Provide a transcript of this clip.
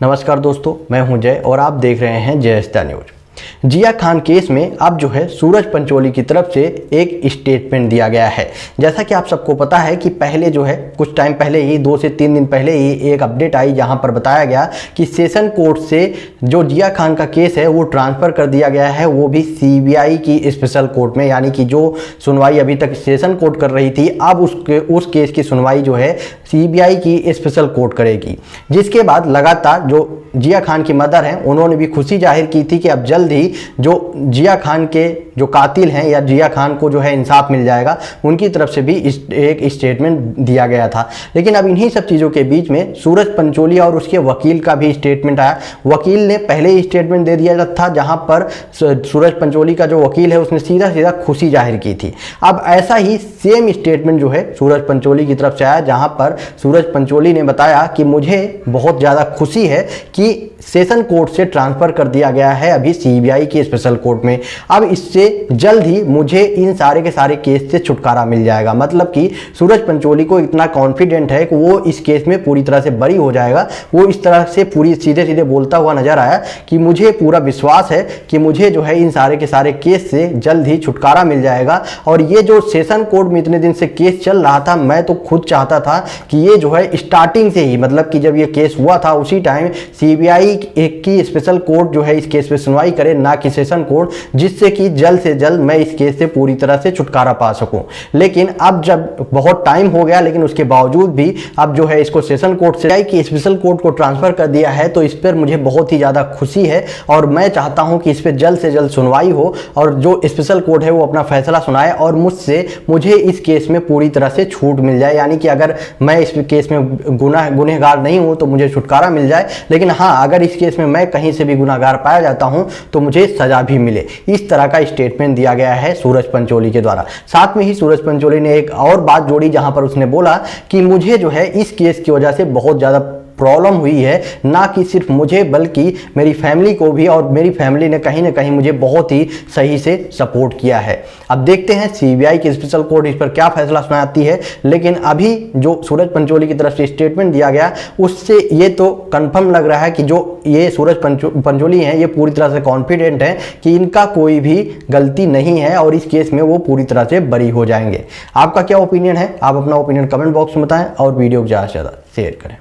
नमस्कार दोस्तों, मैं हूं जय और आप देख रहे हैं जय स्टार न्यूज। जिया खान केस में अब जो है सूरज पंचोली की तरफ से एक स्टेटमेंट दिया गया है। जैसा कि आप सबको पता है कि पहले जो है कुछ टाइम पहले ही 2 से 3 दिन पहले ही एक अपडेट आई जहां पर बताया गया कि सेशन कोर्ट से जो जिया खान का केस है वो ट्रांसफ़र कर दिया गया है, वो भी सीबीआई की स्पेशल कोर्ट में। यानी कि जो सुनवाई अभी तक सेशन कोर्ट कर रही थी, अब उस केस की सुनवाई जो है सीबीआई की स्पेशल कोर्ट करेगी। जिसके बाद लगातार जो जिया खान की मदर हैं उन्होंने भी खुशी जाहिर की थी कि अब जल्द ही जो जिया खान के जो कातिल हैं या जिया खान को जो है इंसाफ मिल जाएगा, उनकी तरफ से भी एक स्टेटमेंट दिया गया था। लेकिन अब इन्हीं सब चीज़ों के बीच में सूरज पंचोली और उसके वकील का भी स्टेटमेंट आया। वकील ने पहले ही स्टेटमेंट दे दिया था जहां पर सूरज पंचोली का जो वकील है उसने सीधा सीधा खुशी जाहिर की थी। अब ऐसा ही सेम स्टेटमेंट जो है सूरज पंचोली की तरफ से आया, जहां पर सूरज पंचोली ने बताया कि मुझे बहुत ज़्यादा खुशी है कि सेशन कोर्ट से ट्रांसफ़र कर दिया गया है अभी सीबीआई के स्पेशल कोर्ट में। अब इससे जल्द ही मुझे इन सारे के सारे केस से छुटकारा मिल जाएगा। मतलब कि सूरज पंचोली को इतना कॉन्फिडेंट है कि वो इस केस में पूरी तरह से बरी हो जाएगा। वो इस तरह से पूरी सीधे सीधे बोलता हुआ नजर आया कि मुझे पूरा विश्वास है कि मुझे जो है इन सारे के सारे केस से जल्द ही छुटकारा मिल जाएगा। और ये जो सेशन कोर्ट में इतने दिन से केस चल रहा था, मैं तो खुद चाहता था कि ये जो है स्टार्टिंग से ही, मतलब कि जब ये केस हुआ था उसी टाइम सीबीआई एक की स्पेशल कोर्ट जो है इस केस पे सुनवाई करे, ना कि सेशन कोर्ट, जिससे कि जल्द से जल्द मैं इस केस से पूरी तरह से छुटकारा पा सकूं। लेकिन अब जब बहुत टाइम हो गया, लेकिन उसके बावजूद भी अब जो है इसको सेशन कोर्ट से कि स्पेशल कोर्ट को ट्रांसफर कर दिया है, तो इस पर मुझे बहुत ही ज़्यादा खुशी है और मैं चाहता हूं कि इस पर जल्द से जल्द सुनवाई हो और जो स्पेशल कोर्ट है वो अपना फैसला सुनाए और मुझे इस केस में पूरी तरह से छूट मिल जाए। यानी कि अगर मैं इस केस में गुनहगार नहीं हूं तो मुझे छुटकारा मिल जाए, लेकिन हाँ, अगर इस केस में मैं कहीं से भी गुनाहगार पाया जाता हूं तो मुझे सजा भी मिले। इस तरह का स्टेटमेंट दिया गया है सूरज पंचोली के द्वारा। साथ में ही सूरज पंचोली ने एक और बात जोड़ी जहां पर उसने बोला कि मुझे जो है इस केस की वजह से बहुत ज़्यादा प्रॉब्लम हुई है, ना कि सिर्फ मुझे बल्कि मेरी फैमिली को भी, और मेरी फैमिली ने कहीं ना कहीं मुझे बहुत ही सही से सपोर्ट किया है। अब देखते हैं सीबीआई की स्पेशल कोर्ट इस पर क्या फैसला सुनाती है। लेकिन अभी जो सूरज पंचोली की तरफ से स्टेटमेंट दिया गया उससे ये तो कंफर्म लग रहा है कि जो ये सूरज पंचोली हैं ये पूरी तरह से कॉन्फिडेंट हैं कि इनका कोई भी गलती नहीं है और इस केस में वो पूरी तरह से बरी हो जाएंगे। आपका क्या ओपिनियन है? आप अपना ओपिनियन कमेंट बॉक्स में बताएं और वीडियो को ज़्यादा से ज़्यादा शेयर करें।